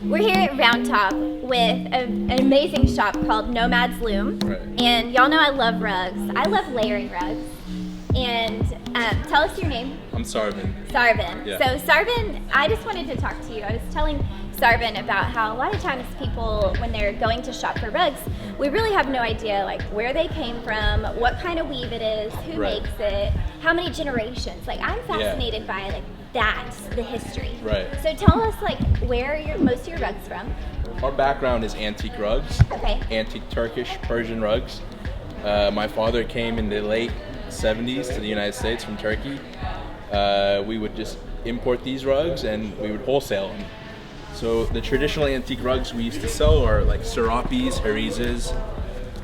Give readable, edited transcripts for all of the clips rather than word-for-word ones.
We're here at Round Top with an amazing shop called Nomads Loom. Right. And y'all know I love rugs. I love layering rugs. And tell us your name. I'm Sarven. Sarven. Yeah. So Sarven, I just wanted to talk to you. I was telling Sarven about how a lot of times people, when they're going to shop for rugs, we really have no idea like where they came from, what kind of weave it is, who Right. makes it, how many generations. Like I'm fascinated by like the history. Right. So tell us like where are most of your rugs from? Our background is antique rugs. Okay. Antique Turkish, Persian rugs. My father came in the late 70s to the United States from Turkey. We would just import these rugs and we would wholesale them. So the traditional antique rugs we used to sell are like serapis, harizes.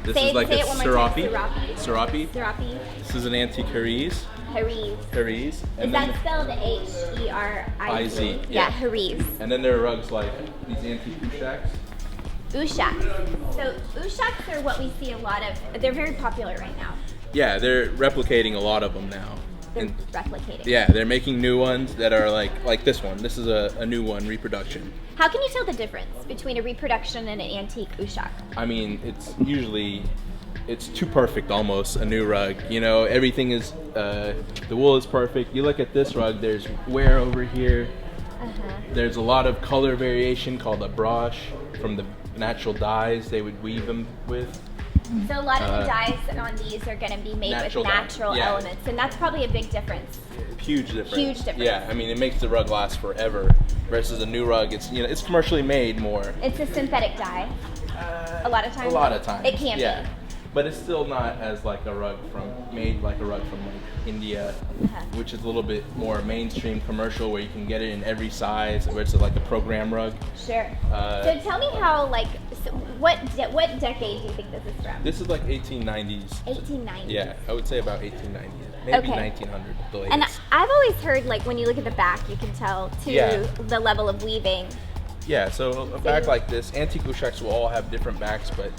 This Say is like it a one more time. serapi. Serapi. Serapi. Serapi. This is an antique hariz. Hariz. Hariz. Is that spelled H-E-R-I-Z? I-Z, Yeah, yeah. Hariz. And then there are rugs like these antique Oushaks. Oushak. So Oushaks are what we see a lot of. They're very popular right now. Yeah, they're replicating a lot of them now. They're And replicating. yeah, they're making new ones that are like this one. This is a new one, Reproduction. How can you tell the difference between a reproduction and an antique Oushak? I mean, it's too perfect almost, a new rug. You know, everything is, the wool is perfect. You look at this rug, there's wear over here. There's a lot of color variation called a brush from the natural dyes they would weave them with. So a lot of the dyes on these are going to be made Natural with dye, natural yeah. elements, and that's probably a big difference. Huge difference. Huge difference. Yeah, I mean, it makes the rug last forever versus a new rug. It's, you know, it's commercially made more. It's a synthetic dye. A lot of times. A lot of times. It can yeah. be. But it's still not as like a rug made like a rug from like India, which is a little bit more mainstream commercial where you can get it in every size, where it's like a program rug. Sure. So tell me how what decade do you think this is from? This is like 1890s. 1890. Yeah, I would say about 1890s, maybe Okay. 1900. The latest. And I've always heard like when you look at the back, you can tell too Yeah. the level of weaving. Yeah, so a back like this, antique Oushaks will all have different backs, but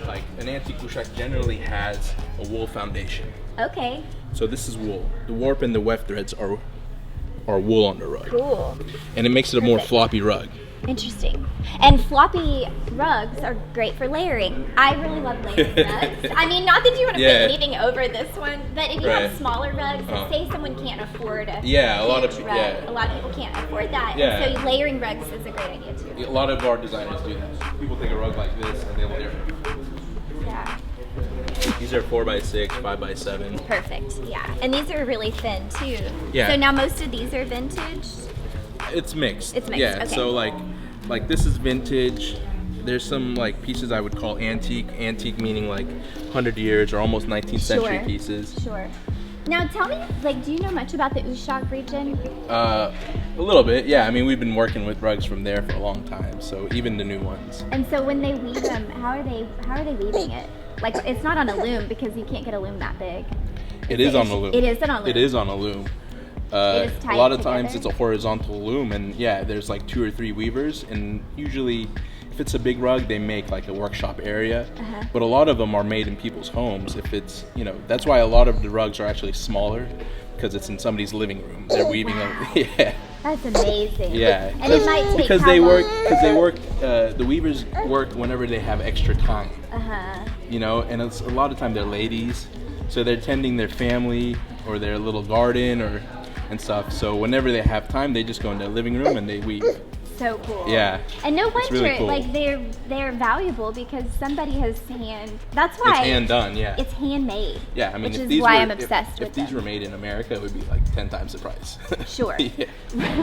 like an antique Oushak generally has a wool foundation. Okay. So this is wool. The warp and the weft threads are wool on the rug. Cool. And it makes it a more Perfect. floppy rug. Interesting. And floppy rugs are great for layering. I really love layering rugs. I mean, not that you want to Yeah. put anything over this one, but if you have Right. smaller rugs, say someone can't afford a Yeah, a lot of huge pe- rug. yeah. A lot of people can't afford that. Yeah. And so layering rugs is a great idea too. A lot of our designers do that. People take a rug like this and they layer it. Yeah. These are 4x6, 5x7. Perfect. Yeah. And these are really thin too. Yeah. So now most of these are vintage. It's mixed. It's mixed, Yeah, okay. so like this is vintage. There's some like pieces I would call antique. Antique meaning like 100 years or almost 19th century Sure. pieces. Sure. Now tell me, like, do you know much about the Oushak region? A little bit, yeah. I mean, we've been working with rugs from there for a long time, so even the new ones. And so when they weave them, how are they weaving it? Like, it's not on a loom because you can't get a loom that big. It is on a loom. It is on a loom. It is on a loom. It is tied a lot of times together? it's a horizontal loom, and yeah, there's like 2 or 3 weavers, and usually if it's a big rug, they make like a workshop area. But a lot of them are made in people's homes. If it's, you know, that's why a lot of the rugs are actually smaller, because it's in somebody's living room. They're weaving yeah. That's amazing. Yeah, And it might take because how they work. long? Because they work. The weavers work whenever they have extra time. You know, and it's a lot of time they're ladies, so they're tending their family or their little garden and stuff. So whenever they have time, they just go in their living room and they weave. So cool. Yeah. And no It's wonder, really cool. like they're valuable because somebody has That's why It's hand done. Yeah. it's handmade. Yeah. I mean, which if is these why were, I'm obsessed if with these them. were made in America, it would be like 10 times the price. Sure. Yeah.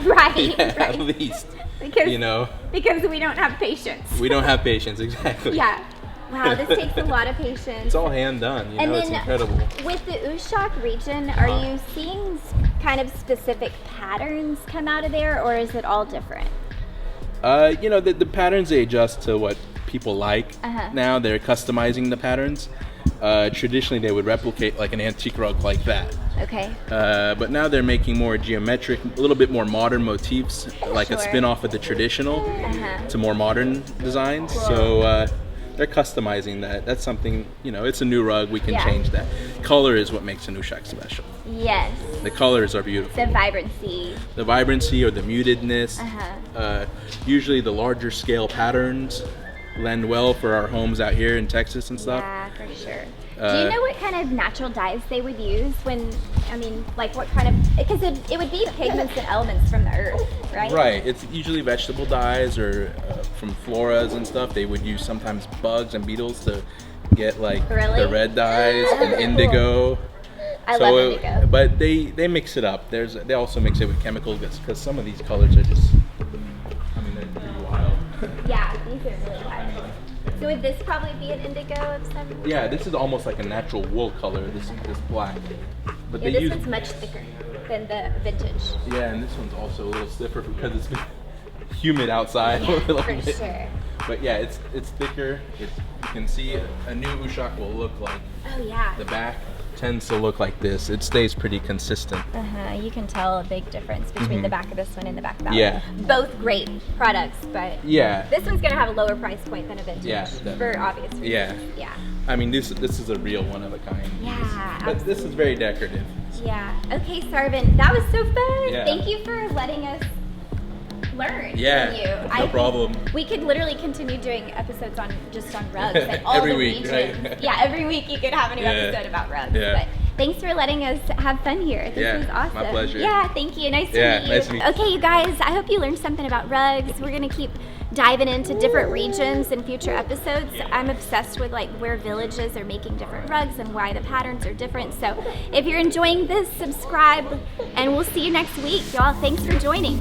Right. Yeah, Right. at least. Because You know, because we don't have patience. we don't have patience. Exactly. Yeah. Wow, this takes a lot of patience. It's all hand done. You And know, it's then incredible. with the Oushak region, are you seeing kind of specific patterns come out of there, or is it all different? You know, the patterns, they adjust to what people like. Now they're customizing the patterns. Traditionally, they would replicate like an antique rug like that. Okay. But now they're making more geometric, a little bit more modern motifs, like a Sure. spin off of the traditional to more modern designs. So they're customizing that. That's something, you know, it's a new rug. We can Yeah. change that. Color is what makes an Oushak special. Yes. The colors are beautiful. The vibrancy. The vibrancy or the mutedness. Usually the larger scale patterns lend well for our homes out here in Texas and stuff. Yeah, for sure. Do you know what kind of natural dyes they would use when, I mean, like what kind of, because it would be pigments and elements from the earth, right? Right. It's usually vegetable dyes or from floras and stuff. They would use sometimes bugs and beetles to get like Really? the red dyes and indigo. I love indigo. But they mix it up. They also mix it with chemicals because some of these colors are just, I mean, they're pretty wild. Yeah, these are really wild. So would this probably be an indigo of some? Yeah, this is almost like a natural wool color. This black. But Yeah, they this one's much thicker than the vintage. Yeah, and this one's also a little stiffer because it's been humid outside. Yeah, a little for bit. sure. But yeah, it's thicker. You can see a new Oushak will look like. Oh yeah. The back tends to look like this. It stays pretty consistent. You can tell a big difference between the back of this one and the back of that Yeah. one. Both great products, but Yeah. this one's gonna have a lower price point than a vintage. Yeah, For definitely. obvious reasons. Yeah. Yeah. I mean, this is a real one of a kind. Yeah. But this is very decorative. Yeah. Okay, Sarven, that was so fun. Yeah. Thank you for letting us learn Yeah, from you. no problem. We could literally continue doing episodes on rugs and all Every the week, regions. right? Yeah, every week you could have a new Yeah. episode about rugs. Yeah. But thanks for letting us have fun here. This Yeah, was awesome. my pleasure. Yeah, thank you. Nice to Yeah, meet you. nice to meet you. Okay, you guys, I hope you learned something about rugs. We're gonna keep diving into different regions in future episodes. I'm obsessed with like where villages are making different rugs and why the patterns are different. So if you're enjoying this, subscribe and we'll see you next week. Y'all, thanks for joining.